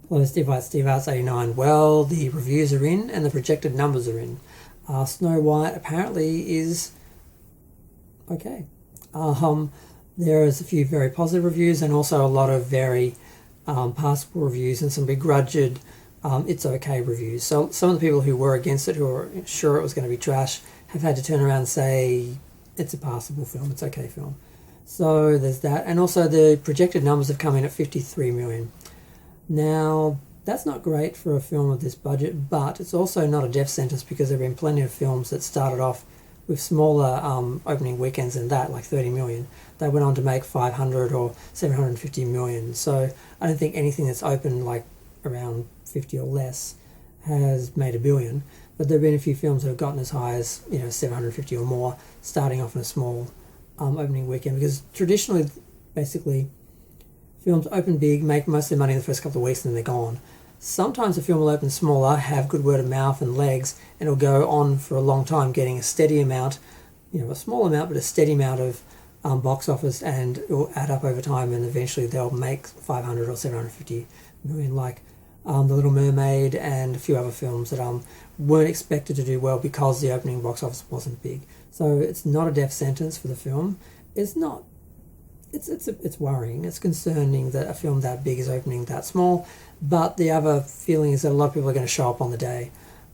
Hello, Steve White, Steve Arts 89. Well, the reviews are in and the projected numbers are in. Snow White apparently is okay. There's a few very positive reviews and also a lot of very passable reviews and some begrudged it's okay reviews. So some of the people who were against it, who were sure it was going to be trash, have had to turn around and say it's a passable film, it's okay film. So there's that. And also the projected numbers have come in at 53 million. Now, that's not great for a film of this budget, but it's also not a death sentence because there have been plenty of films that started off with smaller opening weekends than that, like 30 million. They went on to make 500 or 750 million. So I don't think anything that's opened like around 50 or less has made a billion. But there have been a few films that have gotten as high as 750 or more, starting off in a small opening weekend. Because traditionally, basically, films open big, make most of their money in the first couple of weeks, and then they're gone. Sometimes a film will open smaller, have good word of mouth and legs, and it'll go on for a long time, getting a steady amount, a small amount, but a steady amount of box office, and it will add up over time, and eventually they'll make 500 or 750 million, like The Little Mermaid and a few other films that weren't expected to do well because the opening box office wasn't big. So it's not a death sentence for the film. It's not. It's worrying. It's concerning that a film that big is opening that small. But the other feeling is that a lot of people are going to show up on the day,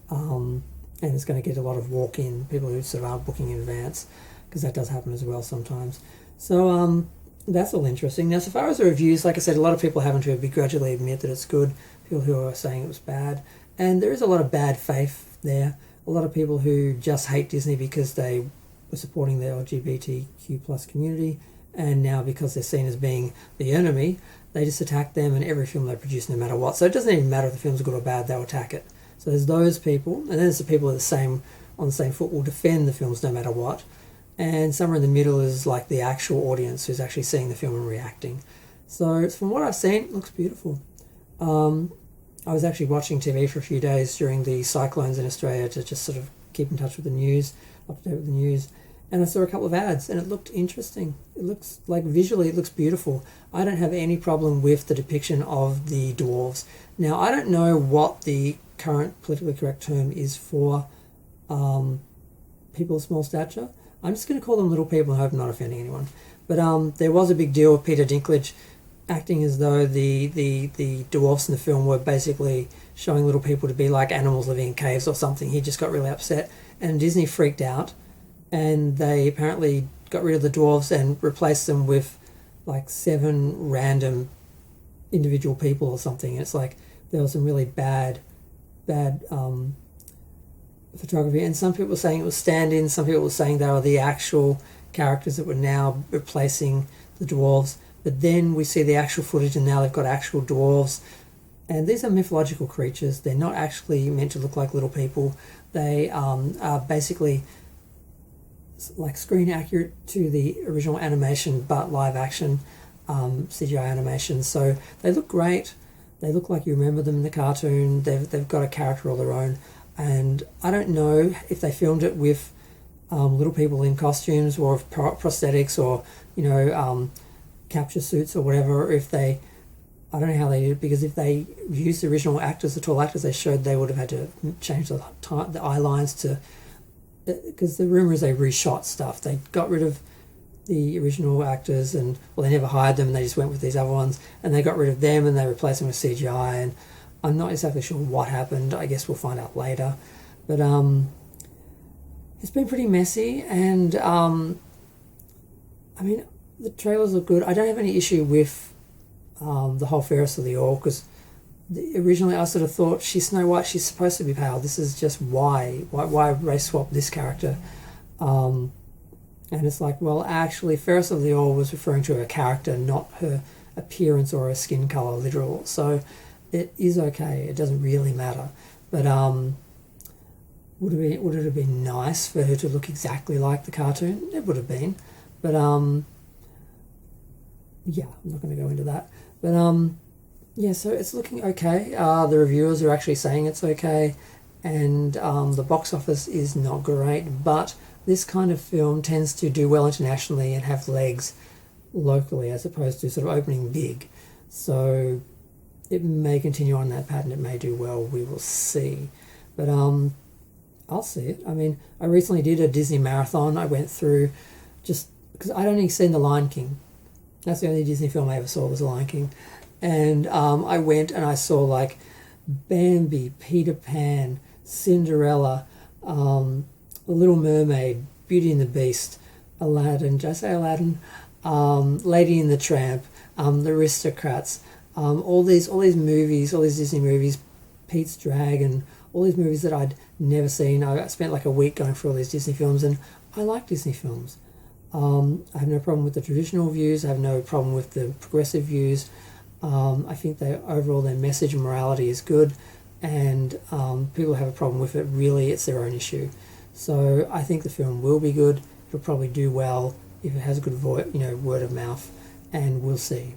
and it's going to get a lot of walk-in people who sort of aren't booking in advance, because that does happen as well sometimes. So that's all interesting. Now, so far as the reviews, like I said, a lot of people happen to begrudgingly admit that it's good. People who are saying it was bad, and there is a lot of bad faith there. A lot of people who just hate Disney because they were supporting the LGBTQ plus community, and now because they're seen as being the enemy, they just attack them in every film they produce, no matter what. So it doesn't even matter if the film's good or bad; they'll attack it. So there's those people, and then there's the people that on the same foot will defend the films no matter what. And somewhere in the middle is like the actual audience who's actually seeing the film and reacting. So from what I've seen, it looks beautiful. I was actually watching TV for a few days during the cyclones in Australia to just sort of keep in touch with the news, up to date with the news. And I saw a couple of ads and it looked interesting. It looks like visually it looks beautiful. I don't have any problem with the depiction of the dwarves. Now, I don't know what the current politically correct term is for people of small stature. I'm just going to call them little people. I hope I'm not offending anyone. But there was a big deal with Peter Dinklage acting as though the dwarfs in the film were basically showing little people to be like animals living in caves or something. He just got really upset, and Disney freaked out, and they apparently got rid of the dwarves and replaced them with like 7 random individual people or something. It's like there was some really bad photography, and some people were saying it was stand-ins, some people were saying they were the actual characters that were now replacing the dwarves. But then we see the actual footage, and now they've got actual dwarves, and these are mythological creatures. They're not actually meant to look like little people. They are basically like screen accurate to the original animation, but live action CGI animation. So they look great. They look like you remember them in the cartoon. They've got a character of their own. And I don't know if they filmed it with little people in costumes or prosthetics or, capture suits or whatever. I don't know how they did it, because if they used the original actors, the tall actors they showed, they would have had to change the eye lines to, because the rumor is they reshot stuff. They got rid of the original actors and, well, they never hired them and they just went with these other ones, and they got rid of them and they replaced them with CGI, and I'm not exactly sure what happened. I guess we'll find out later. But it's been pretty messy, and the trailers look good. I don't have any issue with the whole Fairest of the All, because originally I sort of thought she's Snow White, she's supposed to be pale. This is just why race swap this character? And it's like, well, actually, Fairest of the All was referring to her character, not her appearance or her skin color, literal. So it is okay. It doesn't really matter. But would it have been nice for her to look exactly like the cartoon? It would have been. But yeah, I'm not going to go into that. But yeah, so it's looking okay. The reviewers are actually saying it's okay, and the box office is not great, but this kind of film tends to do well internationally and have legs locally, as opposed to sort of opening big. So it may continue on that pattern. It may do well. We will see. But I'll see it. I mean, I recently did a Disney marathon. I went through just because I'd only seen The Lion King. That's the only Disney film I ever saw was The Lion King. And I went and I saw like Bambi, Peter Pan, Cinderella, The Little Mermaid, Beauty and the Beast, Aladdin. Did I say Aladdin? Lady and the Tramp, The Aristocrats. All these movies, all these Disney movies, Pete's Dragon, all these movies that I'd never seen. I spent like a week going through all these Disney films, and I like Disney films. I have no problem with the traditional views. I have no problem with the progressive views. I think overall their message and morality is good, and people have a problem with it. Really, it's their own issue. So I think the film will be good. It'll probably do well if it has a good word of mouth, and we'll see.